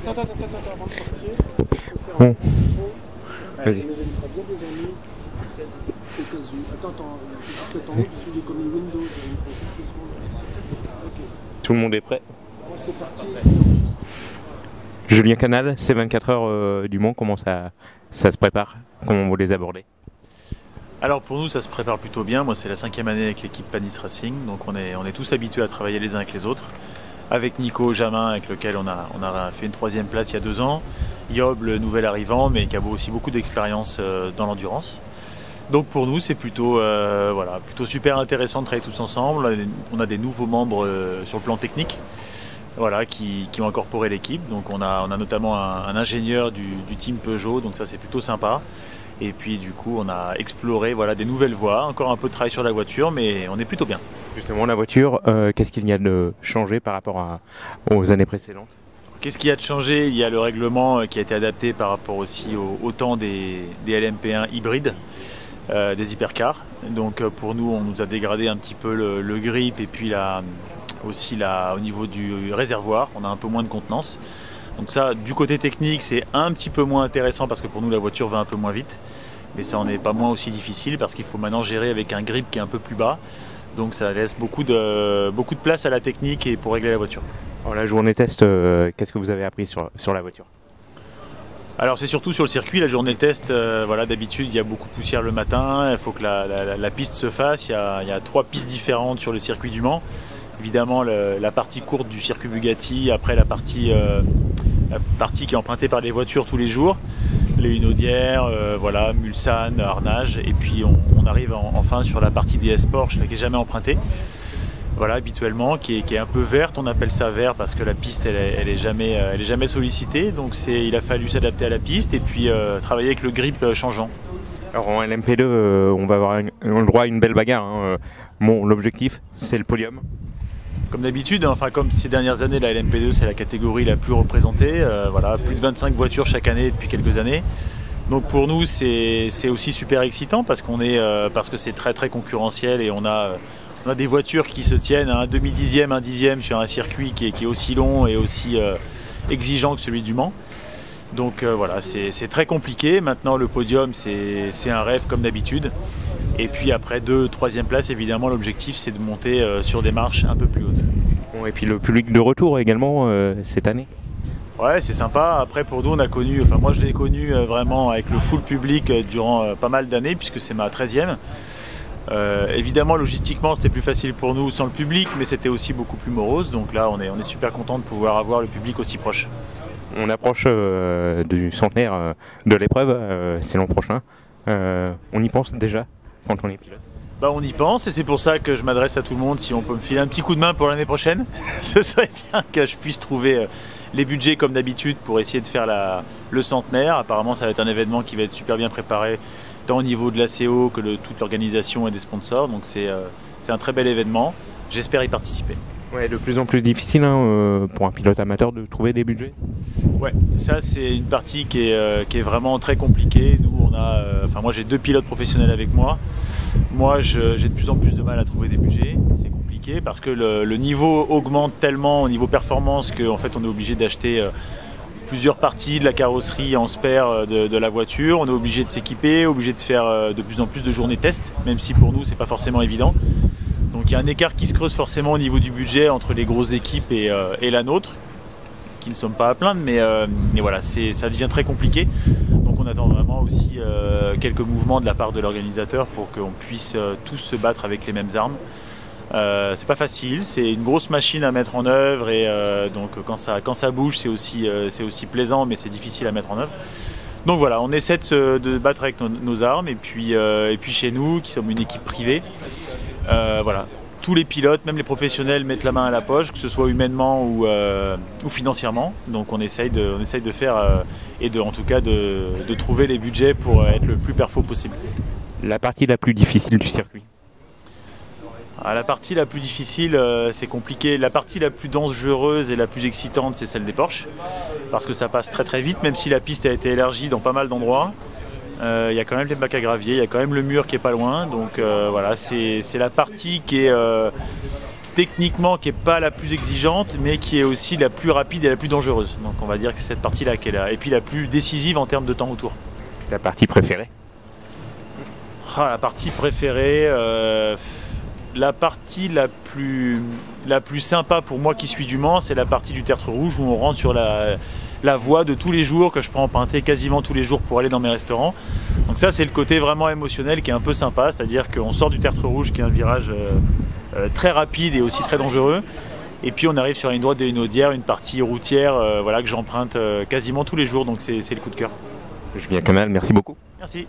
Attends, avant de sortir, il faut faire Bon. attention. Vas-y. On les évitera bien des amis. Au cas où. Attends, parce que t'en haut, tu comme les Windows. Il prend quelques secondes. Ok. Tout le monde est prêt. Bon, c'est parti. On enregistre. Julien Canal, c'est 24 heures du Mans, comment ça se prépare? Comment vous les abordez? Alors pour nous ça se prépare plutôt bien, moi c'est la 5e année avec l'équipe Panis Racing, donc on est tous habitués à travailler les uns avec les autres. Avec Nico Jamin avec lequel on a fait une 3e place il y a 2 ans, Yob le nouvel arrivant mais qui a aussi beaucoup d'expérience dans l'endurance. Donc pour nous c'est plutôt super intéressant de travailler tous ensemble, on a des nouveaux membres sur le plan technique. Voilà, qui ont incorporé l'équipe. Donc on a notamment un ingénieur du team Peugeot, donc ça c'est plutôt sympa. Et puis du coup on a exploré des nouvelles voies, encore un peu de travail sur la voiture, mais on est plutôt bien. Justement, la voiture, qu'est-ce qu'il y a de changé par rapport aux années précédentes? Qu'est-ce qu'il y a de changé? Il y a le règlement qui a été adapté par rapport aussi au temps des LMP1 hybrides, des hypercars. Donc pour nous on nous a dégradé un petit peu le grip et puis aussi au niveau du réservoir, on a un peu moins de contenance. Donc ça, du côté technique, c'est un petit peu moins intéressant parce que pour nous, la voiture va un peu moins vite. Mais ça n'en est pas moins aussi difficile parce qu'il faut maintenant gérer avec un grip qui est un peu plus bas. Donc ça laisse beaucoup de place à la technique et pour régler la voiture. Alors, la journée test, qu'est-ce que vous avez appris sur la voiture? Alors c'est surtout sur le circuit, la journée test, d'habitude il y a beaucoup de poussière le matin, il faut que la piste se fasse, il y a 3 pistes différentes sur le circuit du Mans. Évidemment la partie courte du circuit Bugatti, après la partie qui est empruntée par les voitures tous les jours, les Hunaudière, Mulsanne, Arnage, et puis on arrive enfin sur la partie des S-Porsche qui n'est jamais empruntée, habituellement, qui est un peu verte, on appelle ça vert parce que la piste elle est jamais sollicitée, donc il a fallu s'adapter à la piste et puis travailler avec le grip changeant. Alors en LMP2, on va avoir le droit à une belle bagarre, hein. Bon, l'objectif, c'est le podium. Comme d'habitude, comme ces dernières années, la LMP2 c'est la catégorie la plus représentée, plus de 25 voitures chaque année depuis quelques années. Donc pour nous c'est aussi super excitant parce que c'est très très concurrentiel et on a des voitures qui se tiennent à un demi-dixième, un dixième sur un circuit qui est aussi long et aussi exigeant que celui du Mans. Donc c'est très compliqué. Maintenant le podium c'est un rêve comme d'habitude. Et puis après 2, 3e place, évidemment l'objectif c'est de monter sur des marches un peu plus hautes. Bon, et puis le public de retour également cette année. Ouais, c'est sympa. Après pour nous on a connu, moi je l'ai connu vraiment avec le full public durant pas mal d'années puisque c'est ma 13e. Évidemment logistiquement c'était plus facile pour nous sans le public, mais c'était aussi beaucoup plus morose. Donc là on est super content de pouvoir avoir le public aussi proche. On approche du centenaire de l'épreuve, c'est l'an prochain. On y pense déjà quand on est pilote? On y pense et c'est pour ça que je m'adresse à tout le monde. Si on peut me filer un petit coup de main pour l'année prochaine, ce serait bien que je puisse trouver les budgets comme d'habitude pour essayer de faire le centenaire. Apparemment ça va être un événement qui va être super bien préparé tant au niveau de l'ACO que de toute l'organisation et des sponsors. Donc c'est un très bel événement, j'espère y participer. Ouais, de plus en plus difficile pour un pilote amateur de trouver des budgets. Ouais, ça c'est une partie qui est vraiment très compliquée. Nous moi j'ai 2 pilotes professionnels avec moi. Moi j'ai de plus en plus de mal à trouver des budgets. C'est compliqué parce que le niveau augmente tellement au niveau performance qu'en fait on est obligé d'acheter plusieurs parties de la carrosserie en spare de la voiture. On est obligé de s'équiper, obligé de faire de plus en plus de journées test, même si pour nous c'est pas forcément évident. Donc il y a un écart qui se creuse forcément au niveau du budget entre les grosses équipes et la nôtre, qui ne sommes pas à plaindre, mais voilà, ça devient très compliqué. Donc on attend vraiment aussi quelques mouvements de la part de l'organisateur pour qu'on puisse tous se battre avec les mêmes armes. C'est pas facile, c'est une grosse machine à mettre en œuvre et donc quand ça bouge c'est aussi plaisant, mais c'est difficile à mettre en œuvre. Donc voilà, on essaie de battre avec nos armes et puis chez nous qui sommes une équipe privée, tous les pilotes, même les professionnels, mettent la main à la poche, que ce soit humainement ou financièrement. Donc on essaye de faire et en tout cas de trouver les budgets pour être le plus perfo possible. La partie la plus difficile du circuit? La partie la plus difficile, c'est compliqué. La partie la plus dangereuse et la plus excitante, c'est celle des Porsche, parce que ça passe très très vite, même si la piste a été élargie dans pas mal d'endroits. Il y a quand même les bacs à gravier, il y a quand même le mur qui est pas loin, donc c'est la partie qui est techniquement qui n'est pas la plus exigeante, mais qui est aussi la plus rapide et la plus dangereuse. Donc on va dire que c'est cette partie-là qui est là. Et puis la plus décisive en termes de temps autour. La partie préférée? La partie préférée, la partie la plus sympa pour moi qui suis du Mans, c'est la partie du Tertre Rouge où on rentre sur la voie de tous les jours, que je prends en peinté quasiment tous les jours pour aller dans mes restaurants. Donc ça, c'est le côté vraiment émotionnel qui est un peu sympa, c'est-à-dire qu'on sort du Tertre Rouge qui est un virage très rapide et aussi très dangereux. Et puis on arrive sur une droite des Hunaudières, une partie routière voilà, que j'emprunte quasiment tous les jours, donc c'est le coup de cœur. Julien Canal, merci beaucoup. Merci.